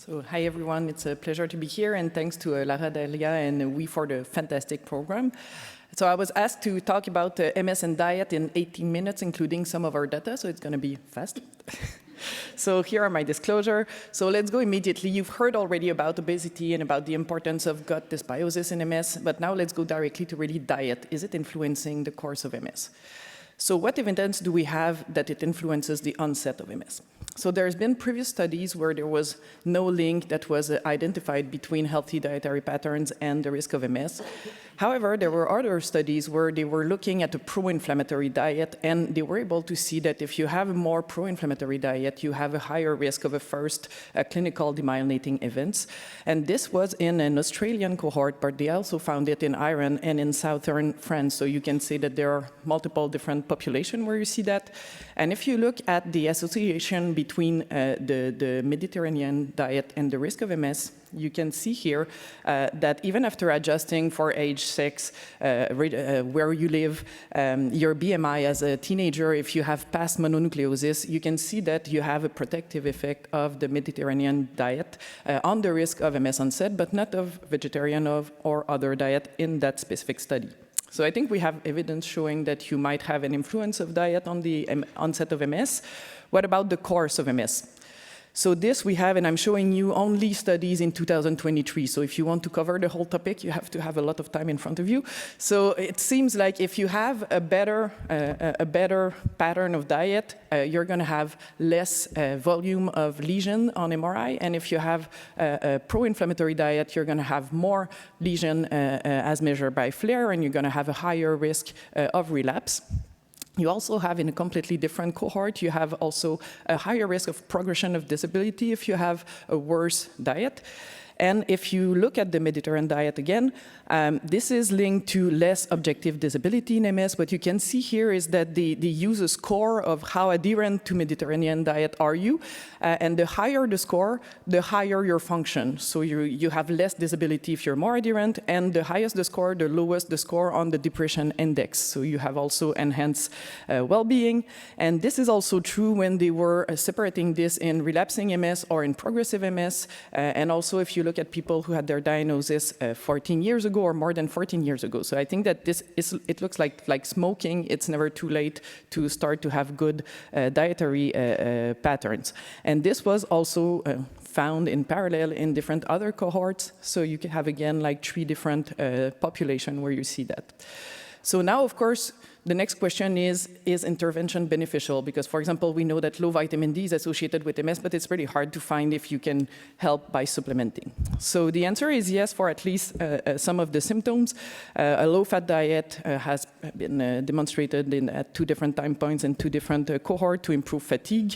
So, hi everyone, it's a pleasure to be here, and thanks to Larochelle and we for the fantastic program. So I was asked to talk about MS and diet in 18 minutes, including some of our data, so it's going to be fast. So here are my disclosure. So let's go immediately. You've heard already about obesity and about the importance of gut dysbiosis in MS, but now let's go directly to really diet. Is it influencing the course of MS? So what evidence do we have that it influences the onset of MS? So there's been previous studies where there was no link that was identified between healthy dietary patterns and the risk of MS. However, there were other studies where they were looking at a pro-inflammatory diet, and they were able to see that if you have a more pro-inflammatory diet, you have a higher risk of a first clinical demyelinating events. And this was in an Australian cohort, but they also found it in Iran and in southern France. So you can see that there are multiple different populations where you see that. And if you look at the association between the Mediterranean diet and the risk of MS, you can see here that even after adjusting for age 6, where you live, your BMI as a teenager, if you have past mononucleosis, you can see that you have a protective effect of the Mediterranean diet on the risk of MS onset, but not of vegetarian or other diet in that specific study. So I think we have evidence showing that you might have an influence of diet on the onset of MS. What about the course of MS? So this we have, and I'm showing you only studies in 2023. So if you want to cover the whole topic, you have to have a lot of time in front of you. So it seems like if you have a better pattern of diet, you're going to have less volume of lesion on MRI. And if you have a pro-inflammatory diet, you're going to have more lesion as measured by FLAIR, and you're going to have a higher risk of relapse. You also have, in a completely different cohort, you have also a higher risk of progression of disability if you have a worse diet. And if you look at the Mediterranean diet again, this is linked to less objective disability in MS. What you can see here is that they use a score of how adherent to Mediterranean diet are you. And the higher the score, the higher your function. So you have less disability if you're more adherent, and the highest the score, the lowest the score on the depression index. So you have also enhanced well-being. And this is also true when they were separating this in relapsing MS or in progressive MS. And also if you look at people who had their diagnosis 14 years ago or more than 14 years ago. So I think that it looks like smoking. It's never too late to start to have good dietary patterns. And this was also found in parallel in different other cohorts. So you can have, again, like 3 different populations where you see that. So now, of course, the next question is intervention beneficial? Because, for example, we know that low vitamin D is associated with MS, but it's really hard to find if you can help by supplementing. So the answer is yes for at least some of the symptoms. A low-fat diet has been demonstrated at 2 different time points and 2 different cohorts to improve fatigue.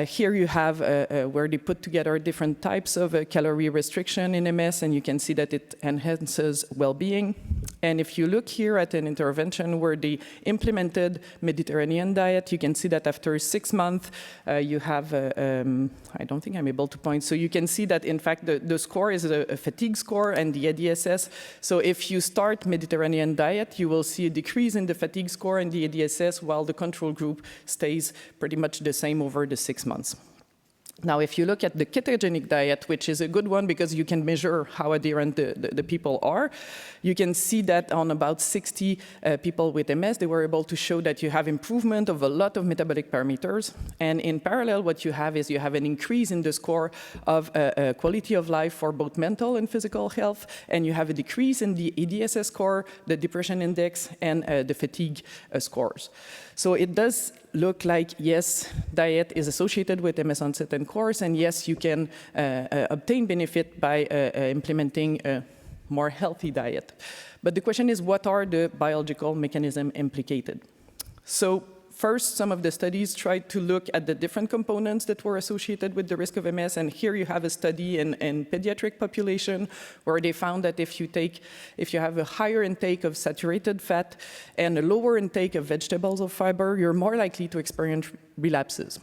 Here you have where they put together different types of calorie restriction in MS, and you can see that it enhances well-being. And if you look here at an intervention where they implemented Mediterranean diet, you can see that after 6 months, you have, I don't think I'm able to point. So you can see that, in fact, the score is a fatigue score and the ADSS. So if you start Mediterranean diet, you will see a decrease in the fatigue score and the ADSS, while the control group stays pretty much the same over the 6 months. Now, if you look at the ketogenic diet, which is a good one because you can measure how adherent the people are, you can see that on about 60 people with MS, they were able to show that you have improvement of a lot of metabolic parameters. And in parallel, what you have is you have an increase in the score of quality of life for both mental and physical health, and you have a decrease in the ADSS score, the depression index, and the fatigue scores. So it does look like, yes, diet is associated with MS onset and course, and yes, you can obtain benefit by implementing a more healthy diet. But the question is, what are the biological mechanisms implicated? So first, some of the studies tried to look at the different components that were associated with the risk of MS, and here you have a study in pediatric population where they found that if you have a higher intake of saturated fat and a lower intake of vegetables or fiber, you're more likely to experience relapses.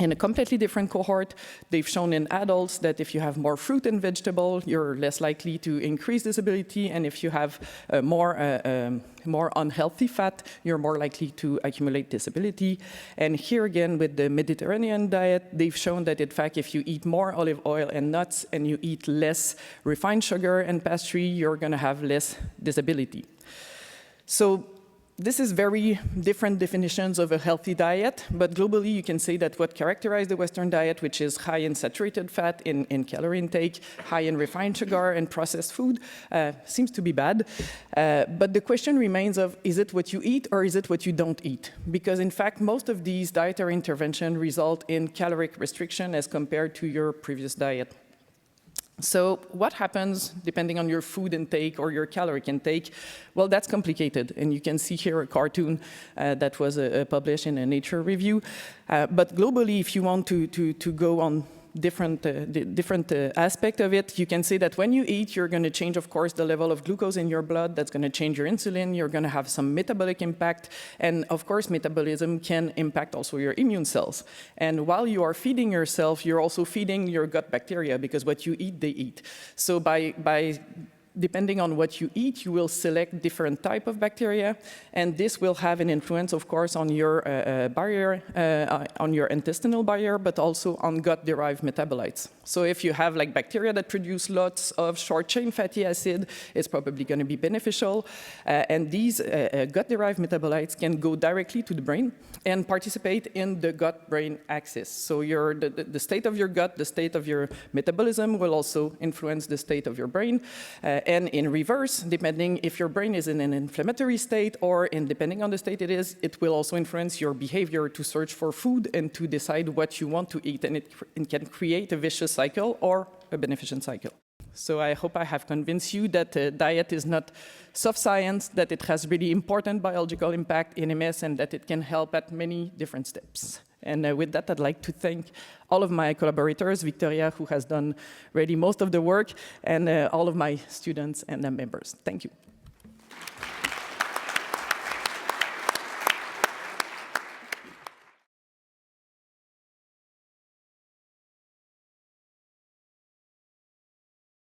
In a completely different cohort, they've shown in adults that if you have more fruit and vegetable, you're less likely to increase disability, and if you have more unhealthy fat, you're more likely to accumulate disability. And here again, with the Mediterranean diet, they've shown that in fact, if you eat more olive oil and nuts, and you eat less refined sugar and pastry, you're gonna have less disability. So this is very different definitions of a healthy diet, but globally you can say that what characterizes the Western diet, which is high in saturated fat, in calorie intake, high in refined sugar and processed food, seems to be bad. But the question remains of, is it what you eat or is it what you don't eat? Because in fact, most of these dietary interventions result in caloric restriction as compared to your previous diet. So what happens depending on your food intake or your caloric intake? Well, that's complicated. And you can see here a cartoon that was published in a Nature review. But globally, if you want to go on different aspect of it, you can say that when you eat, you're going to change, of course, the level of glucose in your blood. That's going to change your insulin. You're going to have some metabolic impact. And of course, metabolism can impact also your immune cells. And while you are feeding yourself, you're also feeding your gut bacteria, because what you eat, they eat. So depending on what you eat, you will select different type of bacteria, and this will have an influence, of course, on your barrier, on your intestinal barrier, but also on gut-derived metabolites. So if you have like bacteria that produce lots of short-chain fatty acid, it's probably going to be beneficial. And these gut-derived metabolites can go directly to the brain and participate in the gut-brain axis. So the state of your gut, the state of your metabolism will also influence the state of your brain. And in reverse, depending if your brain is in an inflammatory state or depending on the state it is, it will also influence your behavior to search for food and to decide what you want to eat. And it can create a vicious cycle or a beneficent cycle. So I hope I have convinced you that diet is not soft science, that it has really important biological impact in MS, and that it can help at many different steps. And with that, I'd like to thank all of my collaborators, Victoria, who has done really most of the work, and all of my students and members. Thank you.